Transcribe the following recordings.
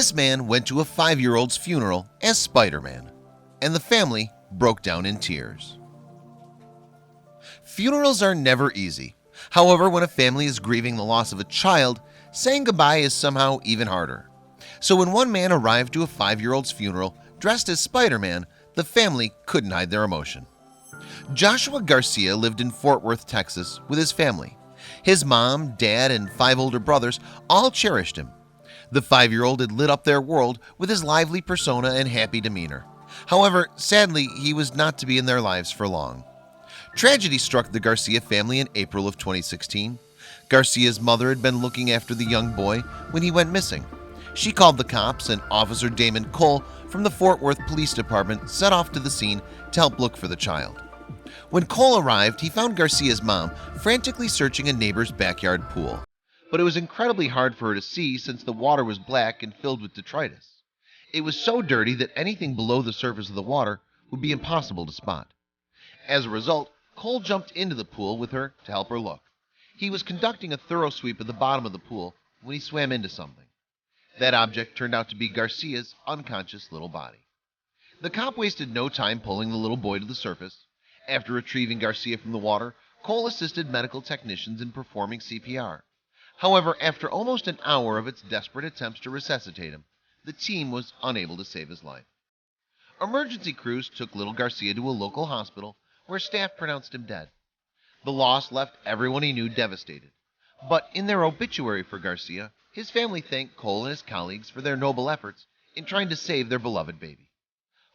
This man went to a 5-year-old's funeral as Spider-Man, and the family broke down in tears. Funerals are never easy. However, when a family is grieving the loss of a child, saying goodbye is somehow even harder. So when one man arrived to a 5-year-old's funeral dressed as Spider-Man, the family couldn't hide their emotion. Joshua Garcia lived in Fort Worth, Texas with his family. His mom, dad, and 5 older brothers all cherished him. The 5-year-old had lit up their world with his lively persona and happy demeanor. However, sadly, he was not to be in their lives for long. Tragedy struck the Garcia family in April of 2016. Garcia's mother had been looking after the young boy when he went missing. She called the cops, and Officer Damon Cole from the Fort Worth Police Department set off to the scene to help look for the child. When Cole arrived, he found Garcia's mom frantically searching a neighbor's backyard pool. But it was incredibly hard for her to see since the water was black and filled with detritus. It was so dirty that anything below the surface of the water would be impossible to spot. As a result, Cole jumped into the pool with her to help her look. He was conducting a thorough sweep of the bottom of the pool when he swam into something. That object turned out to be Garcia's unconscious little body. The cop wasted no time pulling the little boy to the surface. After retrieving Garcia from the water, Cole assisted medical technicians in performing CPR. However, after almost an hour of its desperate attempts to resuscitate him, the team was unable to save his life. Emergency crews took little Garcia to a local hospital where staff pronounced him dead. The loss left everyone he knew devastated. But in their obituary for Garcia, his family thanked Cole and his colleagues for their noble efforts in trying to save their beloved baby.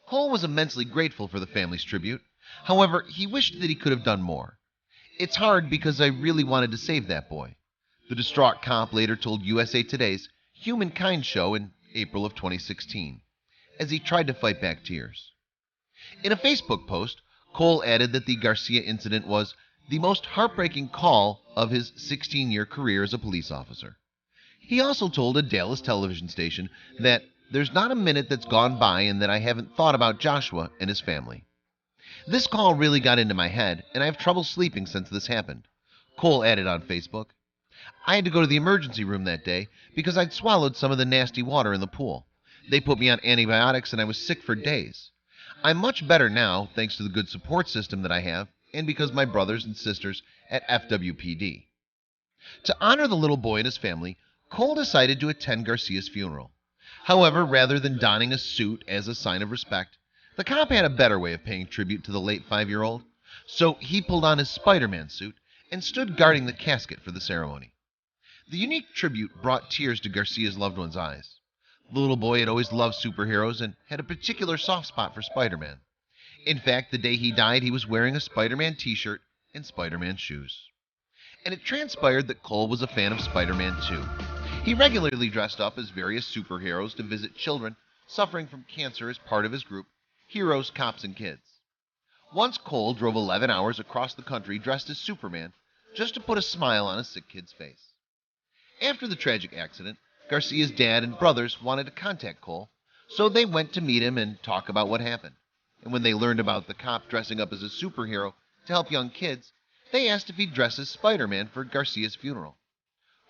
Cole was immensely grateful for the family's tribute. However, he wished that he could have done more. "It's hard because I really wanted to save that boy," the distraught cop later told USA Today's Humankind show in April of 2016, as he tried to fight back tears. In a Facebook post, Cole added that the Garcia incident was the most heartbreaking call of his 16-year career as a police officer. He also told a Dallas television station that "there's not a minute that's gone by and that I haven't thought about Joshua and his family. This call really got into my head, and I have trouble sleeping since this happened." Cole added on Facebook, "I had to go to the emergency room that day because I'd swallowed some of the nasty water in the pool. They put me on antibiotics and I was sick for days. I'm much better now thanks to the good support system that I have and because my brothers and sisters at FWPD." To honor the little boy and his family, Cole decided to attend Garcia's funeral. However, rather than donning a suit as a sign of respect, the cop had a better way of paying tribute to the late 5-year-old, so he pulled on his Spider-Man suit and stood guarding the casket for the ceremony. The unique tribute brought tears to Garcia's loved one's eyes. The little boy had always loved superheroes and had a particular soft spot for Spider-Man. In fact, the day he died, he was wearing a Spider-Man t-shirt and Spider-Man shoes. And it transpired that Cole was a fan of Spider-Man too. He regularly dressed up as various superheroes to visit children suffering from cancer as part of his group, Heroes, Cops, and Kids. Once Cole drove 11 hours across the country dressed as Superman just to put a smile on a sick kid's face. After the tragic accident, Garcia's dad and brothers wanted to contact Cole, so they went to meet him and talk about what happened. And when they learned about the cop dressing up as a superhero to help young kids, they asked if he'd dress as Spider-Man for Garcia's funeral.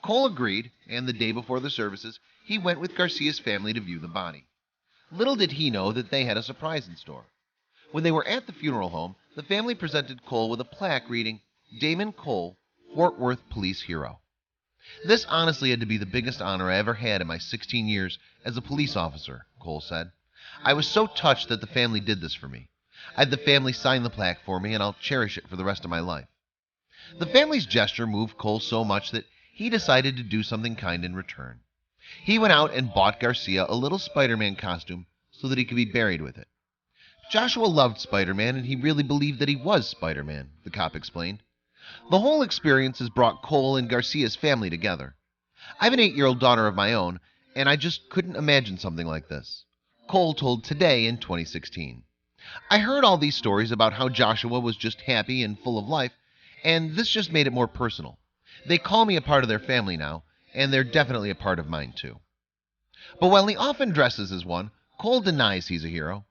Cole agreed, and the day before the services, he went with Garcia's family to view the body. Little did he know that they had a surprise in store. When they were at the funeral home, the family presented Cole with a plaque reading, "Damon Cole, Fort Worth Police Hero." "This honestly had to be the biggest honor I ever had in my 16 years as a police officer," Cole said. "I was so touched that the family did this for me. I had the family sign the plaque for me, and I'll cherish it for the rest of my life." The family's gesture moved Cole so much that he decided to do something kind in return. He went out and bought Garcia a little Spider-Man costume so that he could be buried with it. Joshua loved Spider-Man, and he really believed that he was Spider-Man, the cop explained. The whole experience has brought Cole and Garcia's family together. "I have an 8-year-old daughter of my own, and I just couldn't imagine something like this," Cole told Today in 2016. "I heard all these stories about how Joshua was just happy and full of life, and this just made it more personal. They call me a part of their family now, and they're definitely a part of mine too." But while he often dresses as one, Cole denies he's a hero.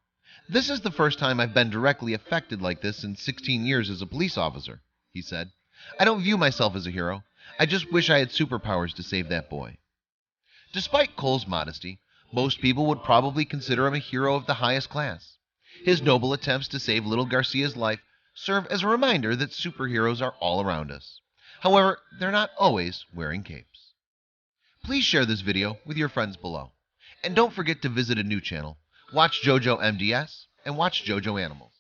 "This is the first time I've been directly affected like this in 16 years as a police officer," he said. "I don't view myself as a hero. I just wish I had superpowers to save that boy." Despite Cole's modesty, Most people would probably consider him a hero of the highest class. His noble attempts to save little Garcia's life serve as a reminder that superheroes are all around us. However, they're not always wearing capes. Please share this video with your friends below. And don't forget to visit a new channel, Watch JoJo MDS and Watch JoJo Animals.